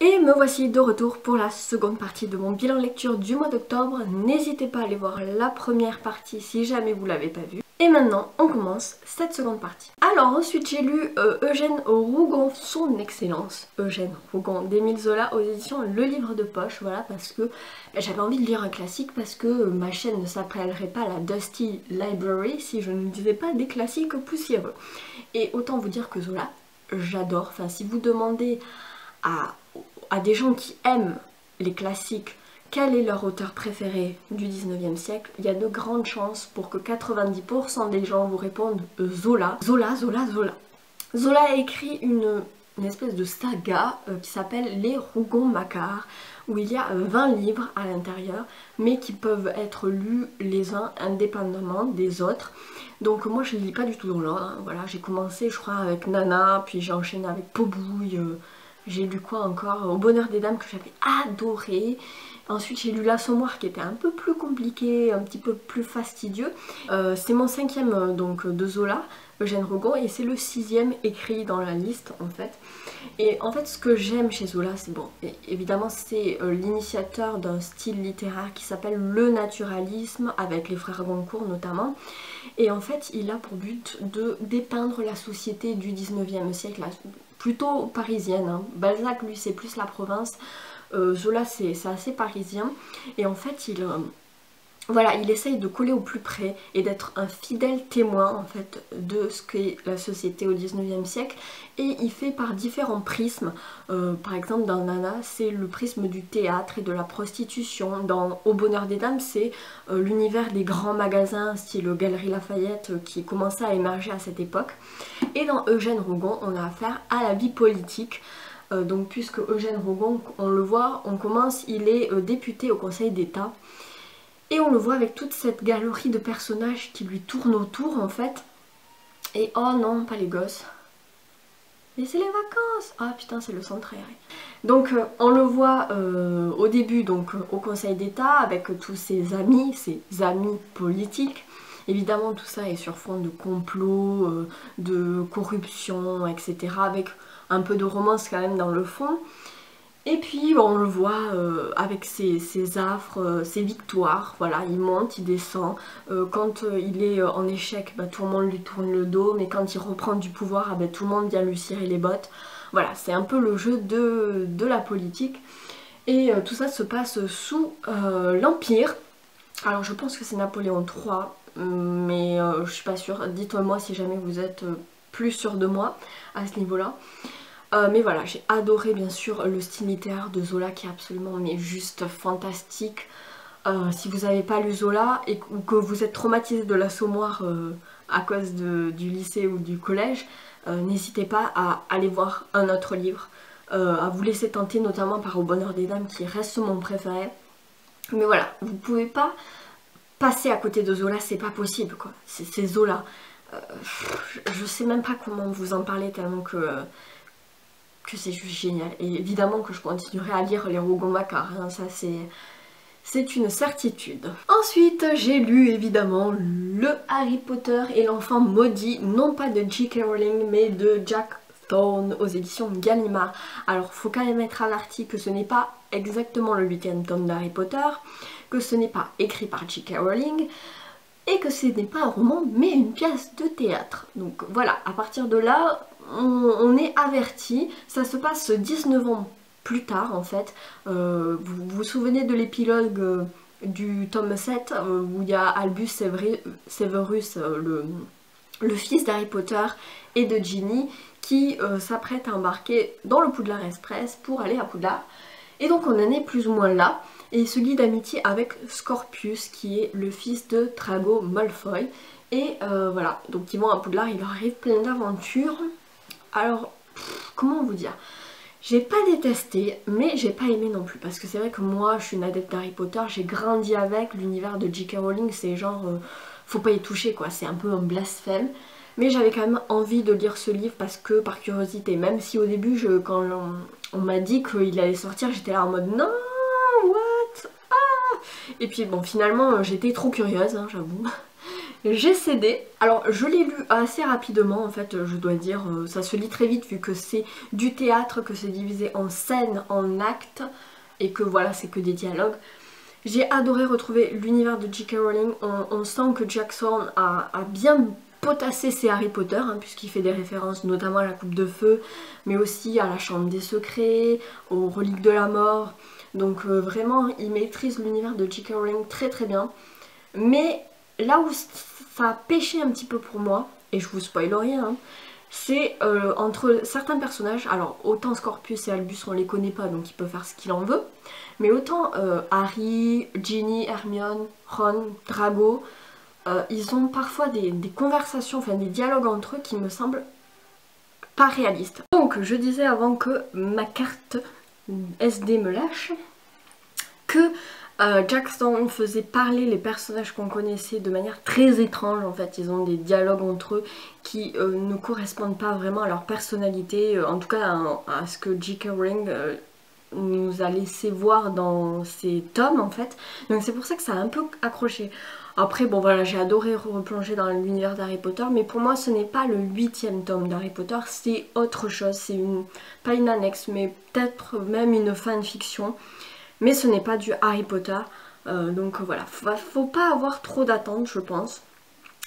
Et me voici de retour pour la seconde partie de mon bilan lecture du mois d'octobre. N'hésitez pas à aller voir la première partie si jamais vous l'avez pas vue. Et maintenant, on commence cette seconde partie. Alors ensuite, j'ai lu Eugène Rougon, son excellence, Eugène Rougon d'Émile Zola aux éditions Le Livre de Poche, voilà, parce que j'avais envie de lire un classique, parce que ma chaîne ne s'appellerait pas la Dusty Library si je ne disais pas des classiques poussiéreux. Et autant vous dire que Zola, j'adore, enfin si vous demandez à des gens qui aiment les classiques quel est leur auteur préféré du 19e siècle, il y a de grandes chances pour que 90% des gens vous répondent Zola. Zola. Zola a écrit une espèce de saga qui s'appelle Les Rougon-Macquart, où il y a 20 livres à l'intérieur, mais qui peuvent être lus les uns indépendamment des autres. Donc moi je ne lis pas du tout dans l'ordre, hein. Voilà, j'ai commencé je crois avec Nana, puis j'ai enchaîné avec Pobouille, j'ai lu quoi encore, Au Bonheur des Dames que j'avais adoré. Ensuite j'ai lu L'Assommoir qui était un peu plus compliqué, un petit peu plus fastidieux. C'est mon 5e donc de Zola, Eugène Rougon, et c'est le 6e écrit dans la liste en fait. Et en fait ce que j'aime chez Zola, c'est bon, évidemment c'est l'initiateur d'un style littéraire qui s'appelle le naturalisme, avec les frères Goncourt notamment. Et en fait il a pour but de dépeindre la société du 19e siècle, plutôt parisienne, hein. Balzac lui c'est plus la province. Zola c'est assez parisien, et en fait voilà, il essaye de coller au plus près et d'être un fidèle témoin en fait de ce qu'est la société au 19e siècle, et il fait par différents prismes. Par exemple dans Nana c'est le prisme du théâtre et de la prostitution, dans Au Bonheur des Dames c'est l'univers des grands magasins style Galerie Lafayette qui commençait à émerger à cette époque, et dans Eugène Rougon on a affaire à la vie politique. Donc puisque Eugène Rougon, on le voit, on commence, il est député au Conseil d'État, et on le voit avec toute cette galerie de personnages qui lui tournent autour en fait. Et oh non, pas les gosses, mais c'est les vacances. Ah putain, c'est le centre aéré. Donc on le voit au début donc au Conseil d'État avec tous ses amis politiques. Évidemment tout ça est sur fond de complot, de corruption, etc. avec un peu de romance quand même dans le fond. Et puis on le voit avec ses affres, ses victoires, voilà, il monte, il descend. Quand il est en échec, bah, tout le monde lui tourne le dos, mais quand il reprend du pouvoir, bah, tout le monde vient lui cirer les bottes. Voilà, c'est un peu le jeu de la politique. Et tout ça se passe sous l'Empire. Alors je pense que c'est Napoléon III, mais je suis pas sûre. Dites-moi si jamais vous êtes plus sûr de moi à ce niveau-là. Mais voilà, j'ai adoré bien sûr le style littéraire de Zola qui est absolument mais juste fantastique. Si vous n'avez pas lu Zola ou que vous êtes traumatisé de l'Assommoir à cause du lycée ou du collège, n'hésitez pas à aller voir un autre livre, à vous laisser tenter notamment par Au Bonheur des Dames qui reste mon préféré. Mais voilà, vous pouvez pas passer à côté de Zola, c'est pas possible quoi, c'est Zola. Je sais même pas comment vous en parler tellement que c'est juste génial. Et évidemment que je continuerai à lire les Rougon-Macquart, hein, ça c'est une certitude. Ensuite j'ai lu évidemment le Harry Potter et l'enfant maudit, non pas de J.K. Rowling mais de Jack Thorne aux éditions Gallimard. Alors faut quand même être averti que ce n'est pas exactement le 8e tome d'Harry Potter, que ce n'est pas écrit par J.K. Rowling, et que ce n'est pas un roman mais une pièce de théâtre. Donc voilà, à partir de là on est averti. Ça se passe 19 ans plus tard en fait. Vous vous souvenez de l'épilogue du tome 7 où il y a Albus Severus, le fils d'Harry Potter et de Ginny, qui s'apprête à embarquer dans le Poudlard Express pour aller à Poudlard. Et donc on en est plus ou moins là, et il se lie d'amitié avec Scorpius qui est le fils de Drago Malfoy. Et voilà, donc ils vont à Poudlard, il leur arrive plein d'aventures. Alors, comment vous dire, j'ai pas détesté, mais j'ai pas aimé non plus, parce que c'est vrai que moi je suis une adepte d'Harry Potter, j'ai grandi avec l'univers de J.K. Rowling, c'est genre, faut pas y toucher quoi, c'est un peu un blasphème. Mais j'avais quand même envie de lire ce livre parce que par curiosité, même si au début quand on m'a dit qu'il allait sortir, j'étais là en mode non, what, ah. Et puis bon finalement j'étais trop curieuse, hein, j'avoue. j'ai cédé. Alors je l'ai lu assez rapidement en fait, je dois dire, ça se lit très vite vu que c'est du théâtre, que c'est divisé en scènes, en actes et que voilà, c'est que des dialogues. J'ai adoré retrouver l'univers de J.K. Rowling, on sent que Jackson a bien potassé ses Harry Potter, hein, puisqu'il fait des références notamment à la Coupe de Feu, mais aussi à la Chambre des Secrets, aux Reliques de la Mort. Donc vraiment, il maîtrise l'univers de J.K. Rowling très très bien. Mais là où ça a pêché un petit peu pour moi, et je vous spoil rien, hein, c'est entre certains personnages. Alors autant Scorpius et Albus on les connaît pas donc il peut faire ce qu'il en veut, mais autant Harry, Ginny, Hermione, Ron, Drago, ils ont parfois des conversations, enfin des dialogues entre eux qui me semblent pas réalistes. Donc je disais avant que ma carte SD me lâche que Jackson faisait parler les personnages qu'on connaissait de manière très étrange en fait. Ils ont des dialogues entre eux qui ne correspondent pas vraiment à leur personnalité, en tout cas à ce que J.K. Rowling nous a laissé voir dans ses tomes en fait. Donc c'est pour ça que ça a un peu accroché. Après bon voilà, j'ai adoré replonger dans l'univers d'Harry Potter, mais pour moi ce n'est pas le 8e tome d'Harry Potter, c'est autre chose, c'est pas une annexe mais peut-être même une fanfiction. Mais ce n'est pas du Harry Potter, donc voilà, faut pas avoir trop d'attentes je pense.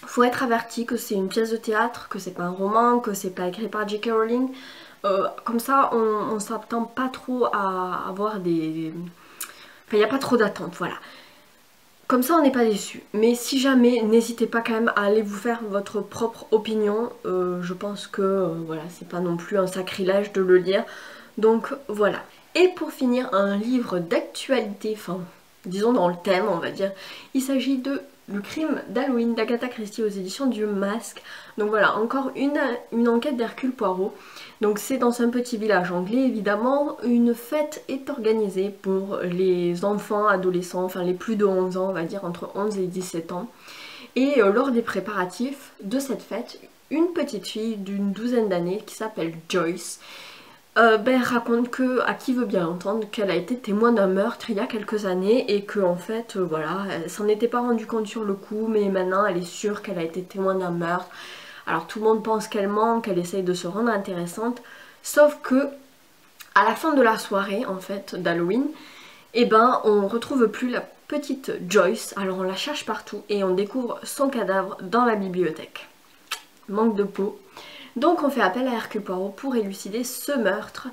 Faut être averti que c'est une pièce de théâtre, que c'est pas un roman, que c'est pas écrit par J.K. Rowling. Comme ça on s'attend pas trop à avoir des... Enfin il n'y a pas trop d'attentes, voilà. Comme ça on n'est pas déçu. Mais si jamais, n'hésitez pas quand même à aller vous faire votre propre opinion. Je pense que voilà, c'est pas non plus un sacrilège de le lire. Donc voilà. Et pour finir, un livre d'actualité, enfin disons dans le thème on va dire, il s'agit de Le crime d'Halloween d'Agatha Christie aux éditions du Masque. Donc voilà, encore une enquête d'Hercule Poirot. Donc c'est dans un petit village anglais évidemment, une fête est organisée pour les enfants, adolescents, enfin les plus de 11 ans on va dire, entre 11 et 17 ans. Et lors des préparatifs de cette fête, une petite fille d'une douzaine d'années qui s'appelle Joyce, raconte que, à qui veut bien entendre, qu'elle a été témoin d'un meurtre il y a quelques années et que en fait voilà, elle s'en était pas rendue compte sur le coup, mais maintenant elle est sûre qu'elle a été témoin d'un meurtre. Alors tout le monde pense qu'elle ment, qu'elle essaye de se rendre intéressante, sauf que à la fin de la soirée en fait d'Halloween, on retrouve plus la petite Joyce, alors on la cherche partout et on découvre son cadavre dans la bibliothèque. Manque de peau. Donc on fait appel à Hercule Poirot pour élucider ce meurtre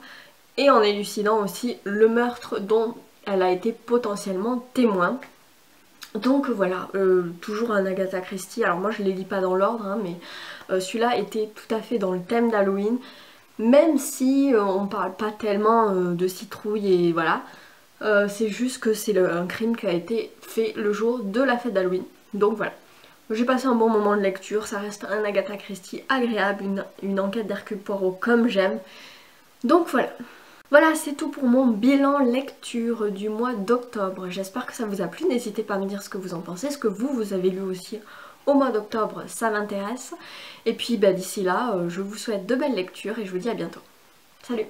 et en élucidant aussi le meurtre dont elle a été potentiellement témoin. Donc voilà, toujours un Agatha Christie. Alors moi je les lis pas dans l'ordre, hein, mais celui-là était tout à fait dans le thème d'Halloween. Même si on parle pas tellement de citrouille et voilà. C'est juste que c'est un crime qui a été fait le jour de la fête d'Halloween. Donc voilà. J'ai passé un bon moment de lecture, ça reste un Agatha Christie agréable, une enquête d'Hercule Poirot comme j'aime. Donc voilà. Voilà, c'est tout pour mon bilan lecture du mois d'octobre. J'espère que ça vous a plu, n'hésitez pas à me dire ce que vous en pensez, ce que vous avez lu aussi au mois d'octobre, ça m'intéresse. Et puis d'ici là, je vous souhaite de belles lectures et je vous dis à bientôt. Salut!